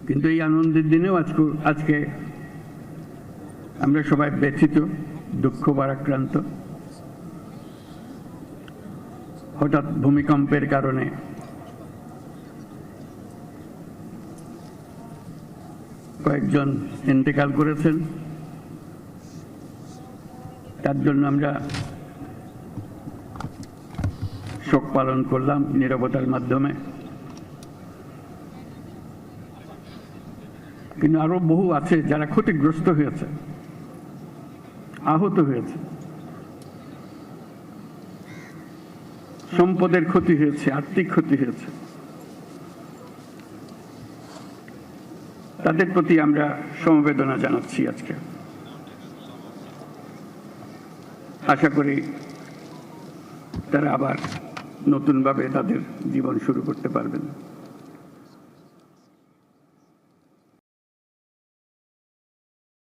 কিন্তু এই আনন্দের দিনেও আজকে আমরা সবাই ব্যথিত, দুঃখ ভারাক্রান্ত। হঠাৎ ভূমিকম্পের কারণে কয়েকজন ইন্তেকাল করেছেন, তার জন্য আমরা শোক পালন করলাম নীরবতার মাধ্যমে। কিন্তু আরো বহু আছে যারা ক্ষতিগ্রস্ত হয়েছে, আহত হয়েছে, সম্পদের ক্ষতি হয়েছে, আর্থিক ক্ষতি হয়েছে। তাদের প্রতি আমরা সমবেদনা জানাচ্ছি আজকে। আশা করি তারা আবার নতুনভাবে তাদের জীবন শুরু করতে পারবেন।